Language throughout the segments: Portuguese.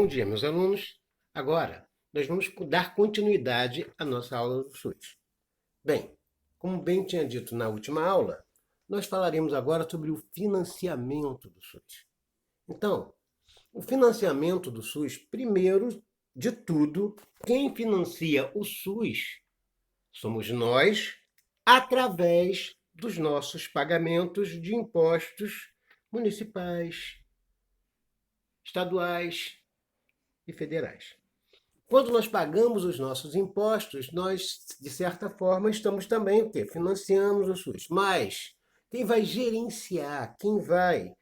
Bom dia, meus alunos. Agora, nós vamos dar continuidade à nossa aula do SUS. Bem, como bem tinha dito na última aula, nós falaremos agora sobre o financiamento do SUS. Então, o financiamento do SUS, primeiro de tudo, quem financia o SUS somos nós, através dos nossos pagamentos de impostos municipais, estaduais e federais. Quando nós pagamos os nossos impostos, nós, de certa forma, estamos também o quê? Financiamos o SUS. Mas quem vai gerenciar, quem vai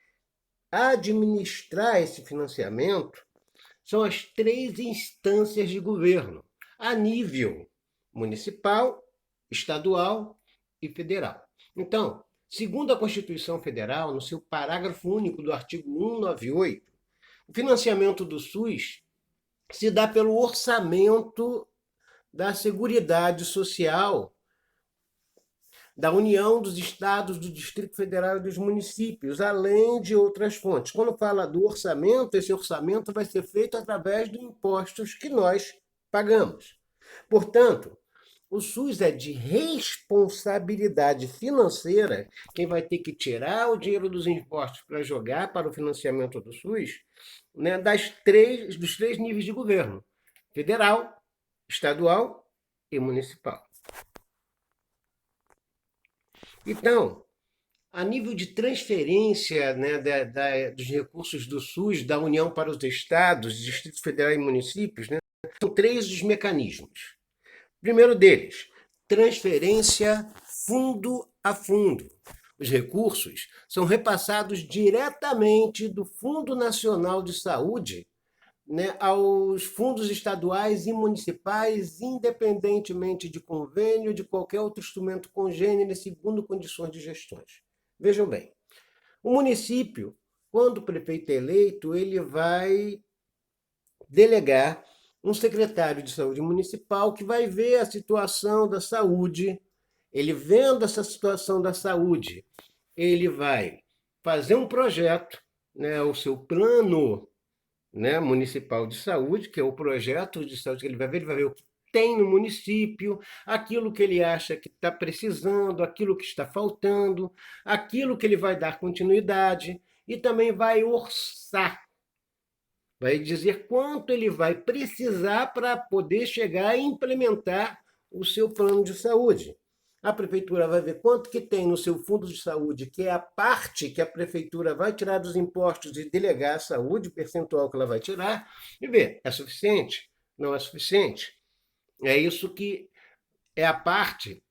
administrar esse financiamento são as três instâncias de governo, a nível municipal, estadual e federal. Então, segundo a Constituição Federal, no seu parágrafo único do artigo 198, o financiamento do SUS se dá pelo orçamento da Seguridade Social da União, dos Estados, do Distrito Federal e dos municípios, além de outras fontes. Quando fala do orçamento, esse orçamento vai ser feito através dos impostos que nós pagamos. Portanto, o SUS é de responsabilidade financeira, quem vai ter que tirar o dinheiro dos impostos para jogar para o financiamento do SUS, né, dos três níveis de governo: federal, estadual e municipal. Então, a nível de transferência, né, dos recursos do SUS, da União para os estados, Distrito Federal e municípios, né, são três os mecanismos. O primeiro deles, transferência fundo a fundo. Os recursos são repassados diretamente do Fundo Nacional de Saúde, né, aos fundos estaduais e municipais, independentemente de convênio, de qualquer outro instrumento congênere, segundo condições de gestões. Vejam bem, o município, quando o prefeito é eleito, ele vai delegar um secretário de saúde municipal que vai ver a situação da saúde. Ele vendo essa situação da saúde, ele vai fazer um projeto, né, o seu plano, né, municipal de saúde, que é o projeto de saúde que ele vai ver o que tem no município, aquilo que ele acha que está precisando, aquilo que está faltando, aquilo que ele vai dar continuidade e também vai orçar, vai dizer quanto ele vai precisar para poder chegar e implementar o seu plano de saúde. A prefeitura vai ver quanto que tem no seu fundo de saúde, que é a parte que a prefeitura vai tirar dos impostos e delegar à saúde, o percentual que ela vai tirar, e ver, é suficiente? Não é suficiente? É isso que é a parte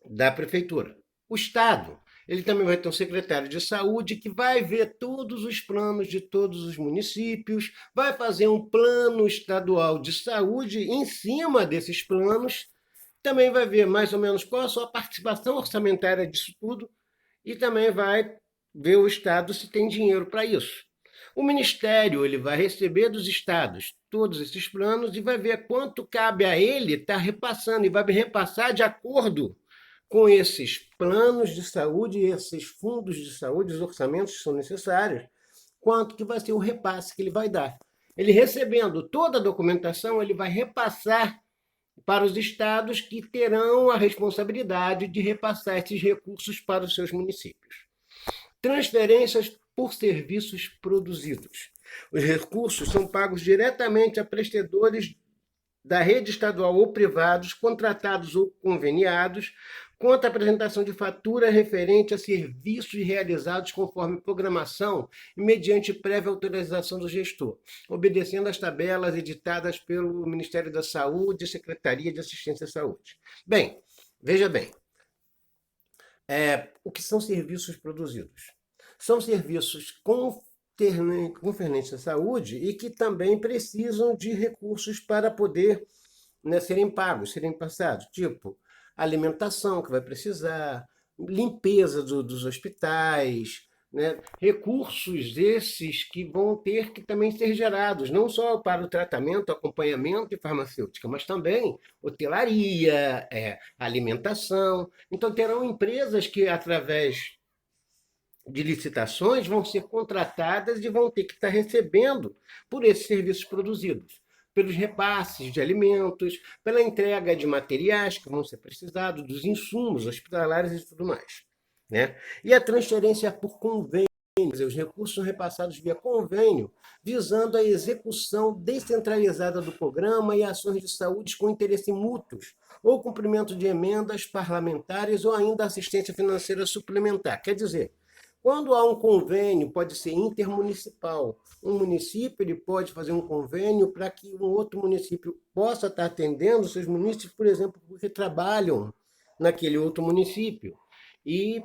da prefeitura. O Estado, ele também vai ter um secretário de saúde que vai ver todos os planos de todos os municípios, vai fazer um plano estadual de saúde em cima desses planos, também vai ver mais ou menos qual a sua participação orçamentária disso tudo e também vai ver o Estado se tem dinheiro para isso. O Ministério ele vai receber dos estados todos esses planos e vai ver quanto cabe a ele estar repassando, e vai repassar de acordo com esses planos de saúde, esses fundos de saúde, os orçamentos que são necessários, quanto que vai ser o repasse que ele vai dar. Ele recebendo toda a documentação, ele vai repassar para os estados que terão a responsabilidade de repassar esses recursos para os seus municípios. Transferências por serviços produzidos. Os recursos são pagos diretamente a prestadores da rede estadual ou privados, contratados ou conveniados, quanto à apresentação de fatura referente a serviços realizados conforme programação e mediante prévia autorização do gestor, obedecendo às tabelas editadas pelo Ministério da Saúde e Secretaria de Assistência à Saúde. Bem, veja bem, o que são serviços produzidos? São serviços concernentes à saúde e que também precisam de recursos para poder, né, serem pagos, serem passados, tipo alimentação que vai precisar, limpeza dos hospitais, né? Recursos esses que vão ter que também ser gerados, não só para o tratamento, acompanhamento e farmacêutica, mas também hotelaria, alimentação. Então terão empresas que, através de licitações vão ser contratadas e vão ter que estar recebendo por esses serviços produzidos, pelos repasses de alimentos, pela entrega de materiais que vão ser precisados, dos insumos hospitalares e tudo mais, né? E a transferência por convênio, os recursos são repassados via convênio, visando a execução descentralizada do programa e ações de saúde com interesse mútuos, ou cumprimento de emendas parlamentares ou ainda assistência financeira suplementar. Quer dizer, quando há um convênio, pode ser intermunicipal. Um município ele pode fazer um convênio para que um outro município possa estar atendendo seus munícipes, por exemplo, porque trabalham naquele outro município. E,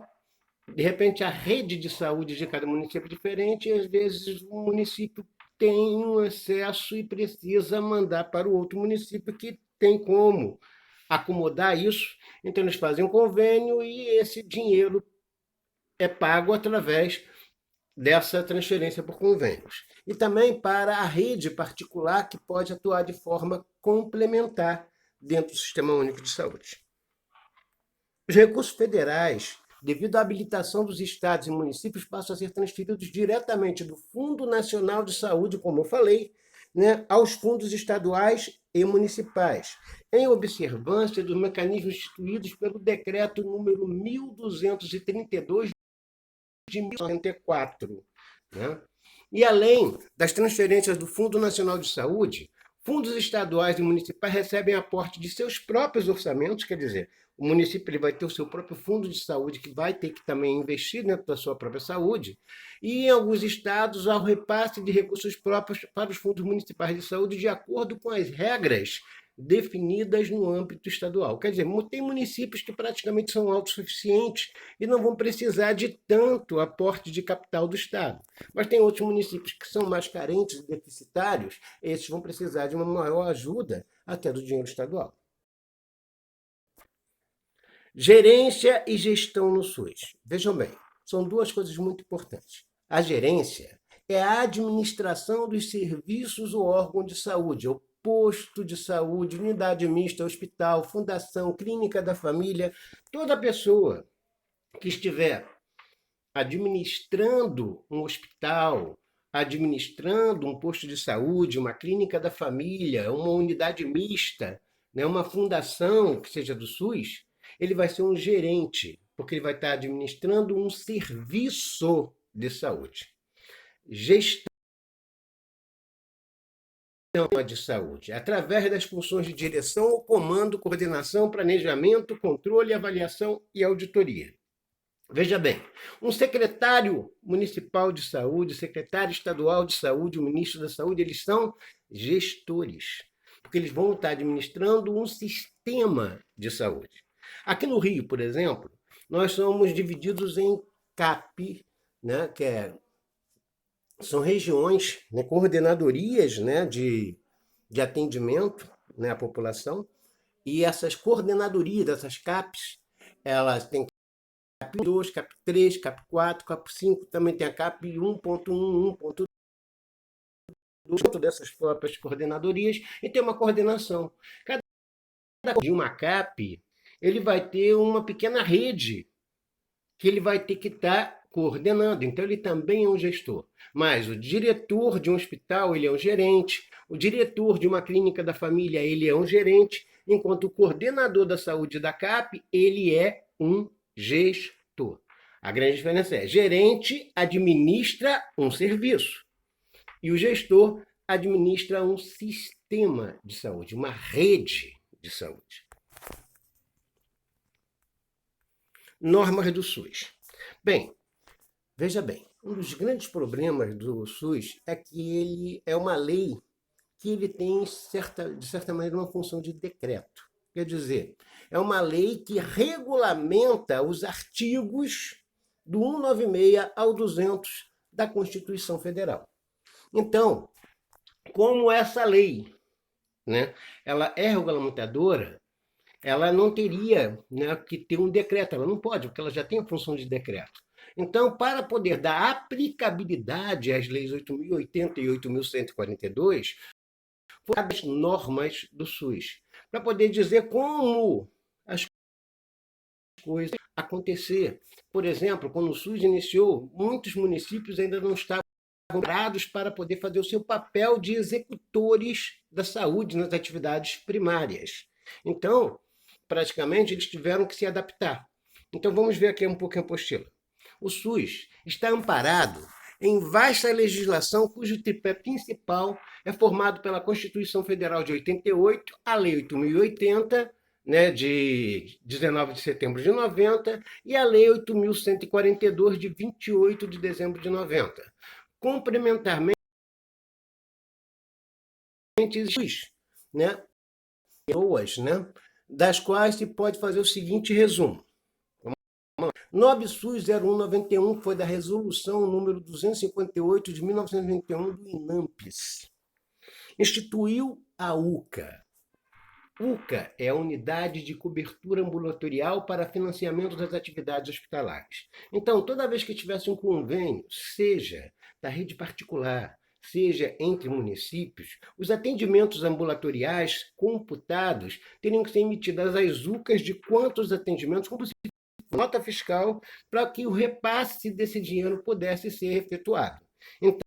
de repente, a rede de saúde de cada município é diferente, e às vezes o município tem um excesso e precisa mandar para o outro município que tem como acomodar isso. Então, eles fazem um convênio e esse dinheiro é pago através dessa transferência por convênios. E também para a rede particular, que pode atuar de forma complementar dentro do Sistema Único de Saúde. Os recursos federais, devido à habilitação dos estados e municípios, passam a ser transferidos diretamente do Fundo Nacional de Saúde, como eu falei, né, aos fundos estaduais e municipais, em observância dos mecanismos instituídos pelo Decreto número 1232 de 1994. Né? E além das transferências do Fundo Nacional de Saúde, fundos estaduais e municipais recebem aporte de seus próprios orçamentos, quer dizer, o município ele vai ter o seu próprio fundo de saúde que vai ter que também investir dentro da sua própria saúde, e em alguns estados há o repasse de recursos próprios para os fundos municipais de saúde de acordo com as regras definidas no âmbito estadual. Quer dizer, tem municípios que praticamente são autossuficientes e não vão precisar de tanto aporte de capital do Estado. Mas tem outros municípios que são mais carentes e deficitários, esses vão precisar de uma maior ajuda até do dinheiro estadual. Gerência e gestão no SUS. Vejam bem, são duas coisas muito importantes. A gerência é a administração dos serviços ou órgão de saúde, ou posto de saúde, unidade mista, hospital, fundação, clínica da família, toda pessoa que estiver administrando um hospital, administrando um posto de saúde, uma clínica da família, uma unidade mista, né, uma fundação que seja do SUS, ele vai ser um gerente, porque ele vai estar administrando um serviço de saúde. Gestão de saúde, através das funções de direção, comando, coordenação, planejamento, controle, avaliação e auditoria. Veja bem, um secretário municipal de saúde, secretário estadual de saúde, o ministro da saúde, eles são gestores, porque eles vão estar administrando um sistema de saúde. Aqui no Rio, por exemplo, nós somos divididos em CAP, né, são regiões, né, coordenadorias, né, de atendimento, né, à população, e essas coordenadorias, essas CAPs, elas têm CAP 2, CAP 3, CAP 4, CAP 5, também tem a CAP 1.1, 1.2, dentro dessas próprias coordenadorias, e tem uma coordenação. Cada de uma CAP, ele vai ter uma pequena rede que ele vai ter que estar coordenando. Então, ele também é um gestor. Mas o diretor de um hospital, ele é um gerente. O diretor de uma clínica da família, ele é um gerente. Enquanto o coordenador da saúde da CAP, ele é um gestor. A grande diferença é, gerente administra um serviço e o gestor administra um sistema de saúde, uma rede de saúde. Normas do SUS. Bem, veja bem, um dos grandes problemas do SUS é que ele é uma lei que ele tem, de certa maneira, uma função de decreto. Quer dizer, é uma lei que regulamenta os artigos do 196 ao 200 da Constituição Federal. Então, como essa lei, né, ela é regulamentadora, ela não teria, né, que ter um decreto, ela não pode, porque ela já tem a função de decreto. Então, para poder dar aplicabilidade às leis 8.080 e 8.142, foram as normas do SUS, para poder dizer como as coisas acontecer. Por exemplo, quando o SUS iniciou, muitos municípios ainda não estavam preparados para poder fazer o seu papel de executores da saúde nas atividades primárias. Então, praticamente, eles tiveram que se adaptar. Então, vamos ver aqui um pouco a apostila. O SUS está amparado em vasta legislação cujo tripé principal é formado pela Constituição Federal de 88, a Lei 8.080, né, de 19 de setembro de 90, e a Lei 8.142, de 28 de dezembro de 90. Complementarmente, existe, né, pessoas, né, das quais se pode fazer o seguinte resumo. NOB-SUS 0191 foi da resolução número 258 de 1991 do INAMPES. Instituiu a UCA. UCA é a Unidade de Cobertura Ambulatorial para Financiamento das Atividades Hospitalares. Então, toda vez que tivesse um convênio, seja da rede particular, seja entre municípios, os atendimentos ambulatoriais computados teriam que ser emitidas as UCAs de quantos atendimentos, como se nota fiscal, para que o repasse desse dinheiro pudesse ser efetuado. Então,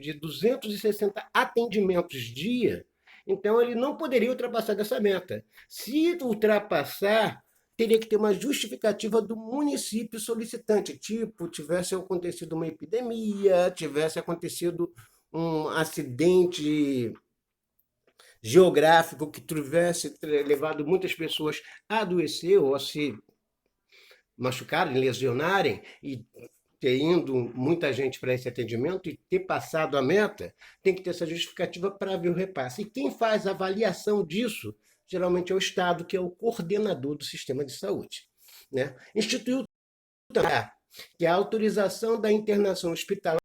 de 260 atendimentos dia, então ele não poderia ultrapassar dessa meta. Se ultrapassar, teria que ter uma justificativa do município solicitante, tipo, tivesse acontecido uma epidemia, tivesse acontecido um acidente geográfico que tivesse levado muitas pessoas a adoecer ou a se machucarem, lesionarem, e ter indo muita gente para esse atendimento e ter passado a meta, tem que ter essa justificativa para haver o repasse. E quem faz a avaliação disso, geralmente é o Estado, que é o coordenador do sistema de saúde. Né? Instituiu também que a autorização da internação hospitalar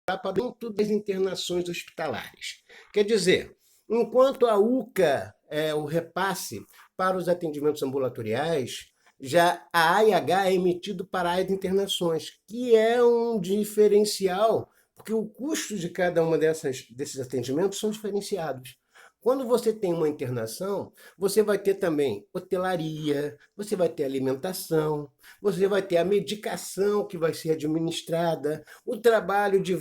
para dentro das internações hospitalares. Quer dizer, enquanto a UCA é o repasse para os atendimentos ambulatoriais, já a AIH é emitido para a área de internações, que é um diferencial, porque o custo de cada uma desses atendimentos são diferenciados. Quando você tem uma internação, você vai ter também hotelaria, você vai ter alimentação, você vai ter a medicação que vai ser administrada, o trabalho de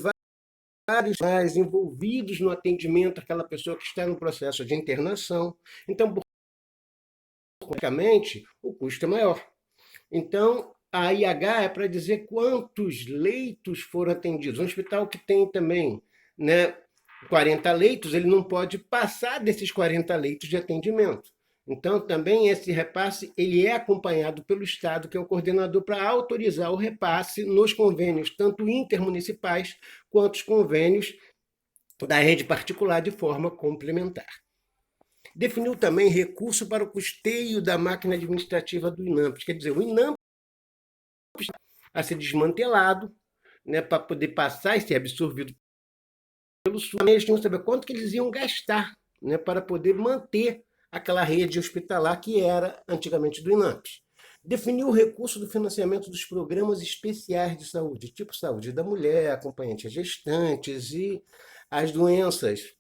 vários mais envolvidos no atendimento àquela pessoa que está no processo de internação. Então, basicamente, o custo é maior. Então, a IH é para dizer quantos leitos foram atendidos. Um hospital que tem também, né, 40 leitos, ele não pode passar desses 40 leitos de atendimento. Então, também esse repasse ele é acompanhado pelo Estado, que é o coordenador, para autorizar o repasse nos convênios, tanto intermunicipais quanto os convênios da rede particular de forma complementar. Definiu também recurso para o custeio da máquina administrativa do INAMPES. Quer dizer, o INAMPES a ser desmantelado, né, para poder passar e ser absorvido pelo SUS. Eles tinham que saber quanto que eles iam gastar, né, para poder manter aquela rede hospitalar que era antigamente do INAMPES. Definiu o recurso do financiamento dos programas especiais de saúde, tipo saúde da mulher, acompanhante a gestantes e as doenças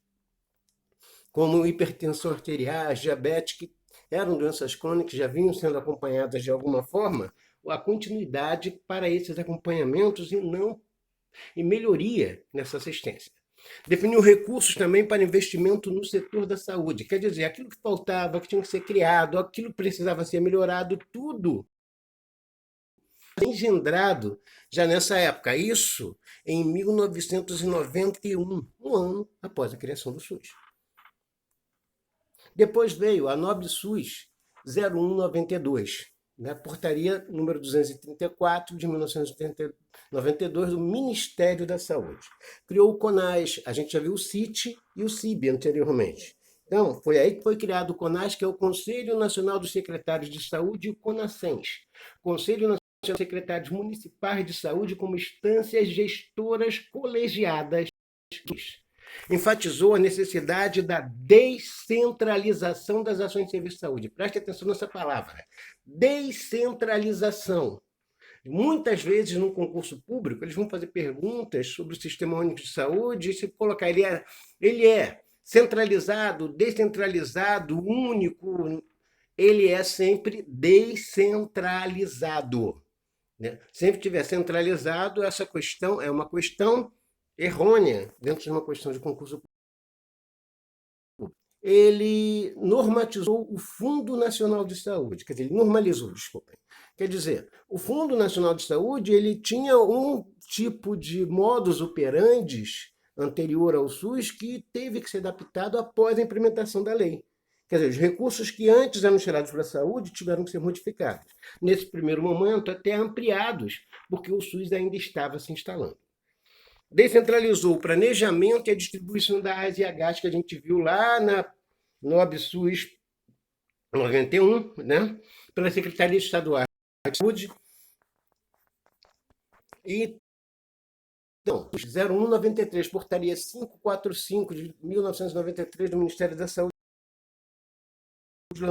como hipertensão arterial, diabetes, que eram doenças crônicas, já vinham sendo acompanhadas de alguma forma, a continuidade para esses acompanhamentos e melhoria nessa assistência. Definiu recursos também para investimento no setor da saúde, quer dizer, aquilo que faltava, que tinha que ser criado, aquilo que precisava ser melhorado, tudo engendrado já nessa época. Isso em 1991, um ano após a criação do SUS. Depois veio a NOB-SUS 0192, né? Portaria número 234 de 1992 do Ministério da Saúde. Criou o CONAS, a gente já viu o CIT e o CIB anteriormente. Então, foi aí que foi criado o CONAS, que é o Conselho Nacional dos Secretários de Saúde, e o CONASENS, Conselho Nacional dos Secretários Municipais de Saúde, como instâncias gestoras colegiadas. Enfatizou a necessidade da descentralização das ações de serviço de saúde. Preste atenção nessa palavra. Descentralização. Muitas vezes, no concurso público, eles vão fazer perguntas sobre o Sistema Único de Saúde, e se colocar ele é centralizado, descentralizado, único. ele é sempre descentralizado, né? Sempre que tiver centralizado, essa questão é uma questão errônea dentro de uma questão de concurso. Ele normatizou o Fundo Nacional de Saúde, quer dizer, ele normalizou, desculpem. Quer dizer, o Fundo Nacional de Saúde ele tinha um tipo de modus operandi anterior ao SUS que teve que ser adaptado após a implementação da lei. Quer dizer, os recursos que antes eram tirados para a saúde tiveram que ser modificados. Nesse primeiro momento, até ampliados, porque o SUS ainda estava se instalando. Descentralizou o planejamento e a distribuição da AS e Hs que a gente viu lá no ABSUS 91, né? Pela Secretaria Estadual de Saúde. E então, 0193, portaria 545 de 1993 do Ministério da Saúde,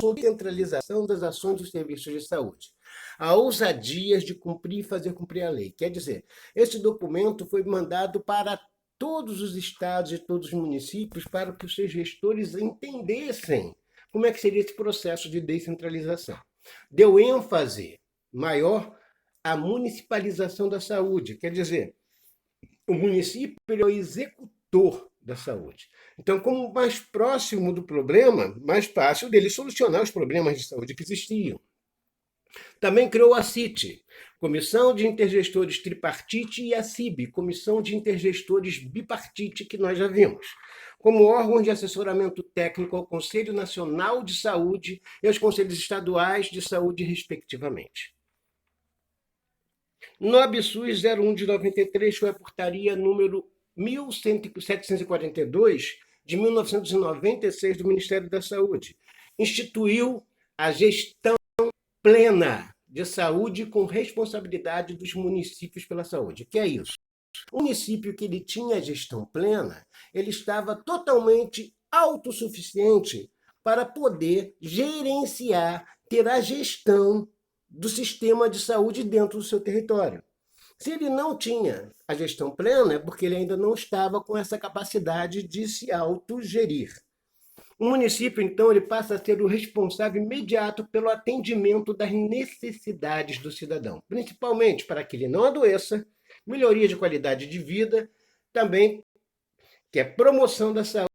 sobre centralização das ações dos serviços de saúde. A ousadia de cumprir e fazer cumprir a lei. Quer dizer, esse documento foi mandado para todos os estados e todos os municípios para que os seus gestores entendessem como é que seria esse processo de descentralização. Deu ênfase maior à municipalização da saúde, quer dizer, o município é o executor da saúde. Então, como mais próximo do problema, mais fácil dele solucionar os problemas de saúde que existiam. Também criou a CIT, Comissão de Intergestores Tripartite, e a CIB, Comissão de Intergestores Bipartite, que nós já vimos, como órgãos de assessoramento técnico ao Conselho Nacional de Saúde e aos Conselhos Estaduais de Saúde, respectivamente. No ABSUS 01 de 93 foi a portaria número 1742 de 1996 do Ministério da Saúde. Instituiu a gestão plena de saúde com responsabilidade dos municípios pela saúde. O que é isso? O município que ele tinha gestão plena, ele estava totalmente autossuficiente para poder gerenciar, ter a gestão do sistema de saúde dentro do seu território. Se ele não tinha a gestão plena, é porque ele ainda não estava com essa capacidade de se autogerir. O município, então, ele passa a ser o responsável imediato pelo atendimento das necessidades do cidadão, principalmente para que ele não adoeça, melhoria de qualidade de vida, também que é promoção da saúde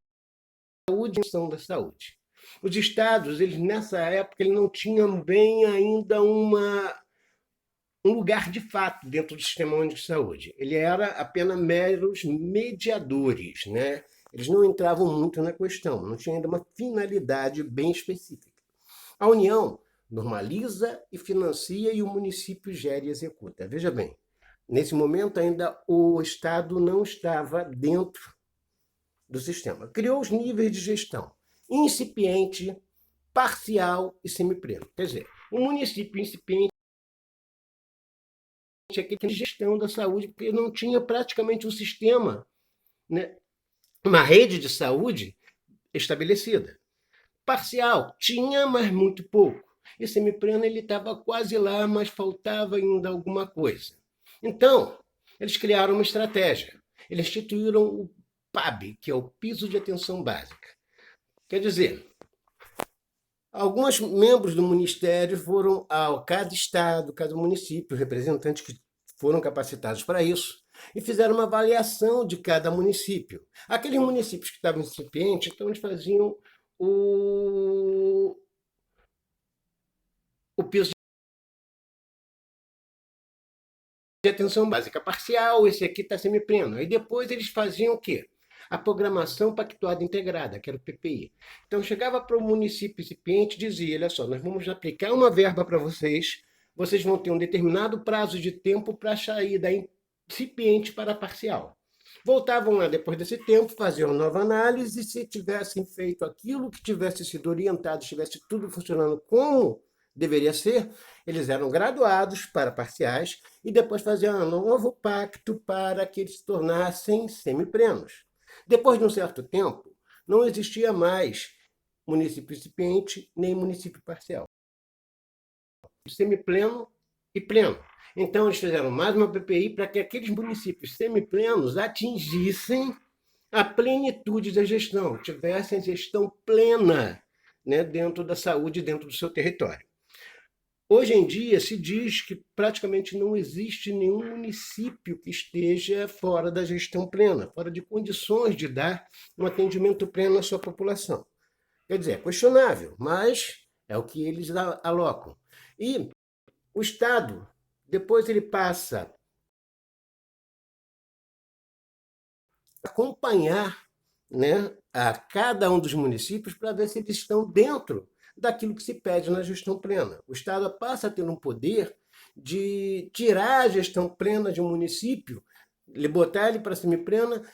e extensão da saúde. Os estados, eles nessa época, eles não tinham bem ainda um lugar de fato dentro do sistema único de saúde. Ele era apenas meros mediadores, né? Eles não entravam muito na questão, não tinha ainda uma finalidade bem específica. A União normaliza e financia e o município gera e executa. Veja bem, nesse momento ainda o Estado não estava dentro do sistema. Criou os níveis de gestão: incipiente, parcial e semipleno. Quer dizer, o município incipiente é aquele de gestão da saúde, porque não tinha praticamente um sistema, né? Uma rede de saúde estabelecida. Parcial, tinha, mas muito pouco. E semipleno, ele estava quase lá, mas faltava ainda alguma coisa. Então, eles criaram uma estratégia. Eles instituíram o PAB, que é o Piso de Atenção Básica. Quer dizer, alguns membros do Ministério foram a cada estado, cada município, representantes que foram capacitados para isso, e fizeram uma avaliação de cada município. Aqueles municípios que estavam incipientes, então eles faziam o piso de atenção básica parcial, esse aqui está semipleno. Aí depois eles faziam o quê? A programação pactuada integrada, que era o PPI. Então chegava para o município incipiente e dizia: olha só, nós vamos aplicar uma verba para vocês, vocês vão ter um determinado prazo de tempo para sair da incipiente para a parcial. Voltavam lá depois desse tempo, faziam uma nova análise, e se tivessem feito aquilo que tivesse sido orientado, estivesse tudo funcionando como deveria ser, eles eram graduados para parciais e depois faziam um novo pacto para que eles se tornassem semiplenos. Depois de um certo tempo, não existia mais município incipiente nem município parcial. Semipleno e pleno. Então, eles fizeram mais uma PPI para que aqueles municípios semiplenos atingissem a plenitude da gestão, tivessem gestão plena né, dentro da saúde, dentro do seu território. Hoje em dia, se diz que praticamente não existe nenhum município que esteja fora da gestão plena, fora de condições de dar um atendimento pleno à sua população. Quer dizer, é questionável, mas é o que eles alocam. E o Estado, depois ele passa a acompanhar, né, a cada um dos municípios para ver se eles estão dentro daquilo que se pede na gestão plena. O Estado passa a ter um poder de tirar a gestão plena de um município, botar ele para semi-plena,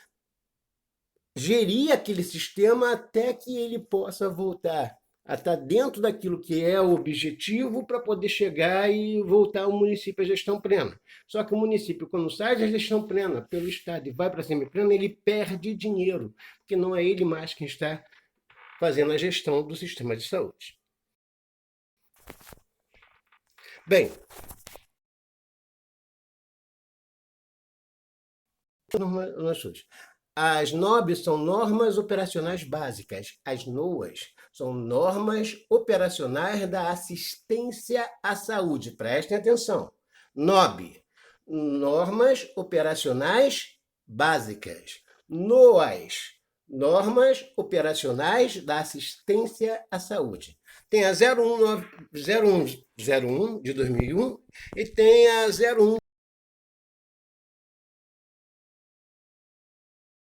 gerir aquele sistema até que ele possa voltar a estar dentro daquilo que é o objetivo para poder chegar e voltar ao município à gestão plena. Só que o município, quando sai da gestão plena pelo Estado e vai para a semi-plena, ele perde dinheiro, porque não é ele mais quem está fazendo a gestão do sistema de saúde. Bem, as NOBs são normas operacionais básicas. As NOAs são normas operacionais da assistência à saúde. Prestem atenção. NOB, normas operacionais básicas. NOAs, normas operacionais da assistência à saúde. Tem a 0101 de 2001 e tem a 01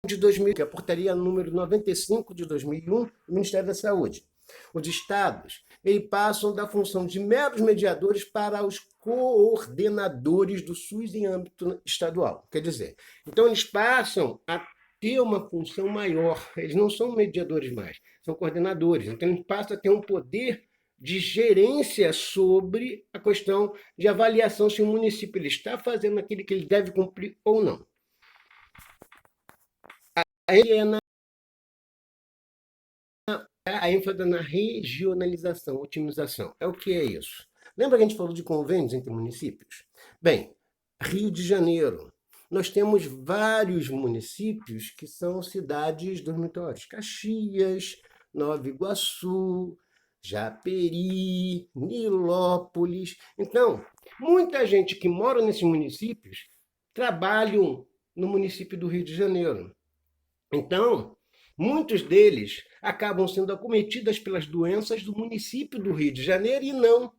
de 2000, que é a portaria número 95 de 2001 do Ministério da Saúde. Os estados passam da função de meros mediadores para os coordenadores do SUS em âmbito estadual. Quer dizer, então eles passam a ter uma função maior. Eles não são mediadores mais, são coordenadores. Então eles passam a ter um poder de gerência sobre a questão de avaliação se o município ele está fazendo aquilo que ele deve cumprir ou não. A ênfase na regionalização, otimização. É o que é isso? Lembra que a gente falou de convênios entre municípios? Bem, Rio de Janeiro. Nós temos vários municípios que são cidades dormitórios. Caxias, Nova Iguaçu, Japeri, Nilópolis. Então, muita gente que mora nesses municípios trabalham no município do Rio de Janeiro. Então, muitos deles acabam sendo acometidos pelas doenças do município do Rio de Janeiro e não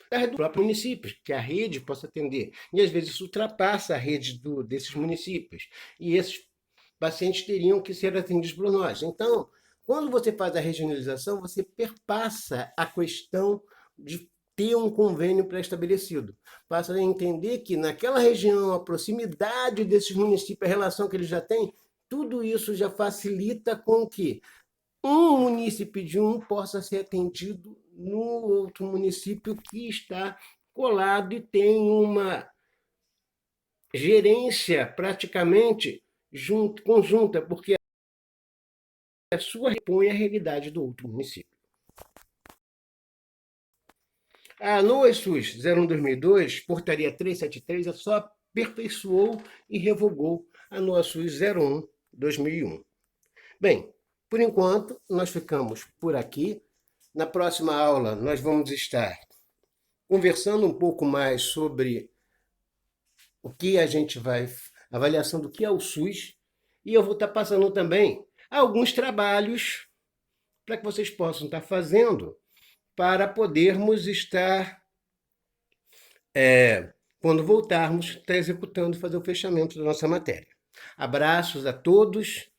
do próprio município, que a rede possa atender. E às vezes isso ultrapassa a rede desses municípios. E esses pacientes teriam que ser atendidos por nós. Então, quando você faz a regionalização, você perpassa a questão de ter um convênio pré-estabelecido. Passa a entender que naquela região, a proximidade desses municípios, a relação que eles já têm, tudo isso já facilita com que um município de um possa ser atendido no outro município que está colado e tem uma gerência praticamente conjunta, porque a sua repõe a realidade do outro município. A NOA SUS 01/2002, portaria 373, só aperfeiçoou e revogou a NOA SUS 01/2001. Bem, por enquanto, nós ficamos por aqui. Na próxima aula, nós vamos estar conversando um pouco mais sobre o que a gente vai... avaliação do que é o SUS. E eu vou estar passando também alguns trabalhos para que vocês possam estar fazendo para podermos estar, quando voltarmos, estar executando, fazer o fechamento da nossa matéria. Abraços a todos.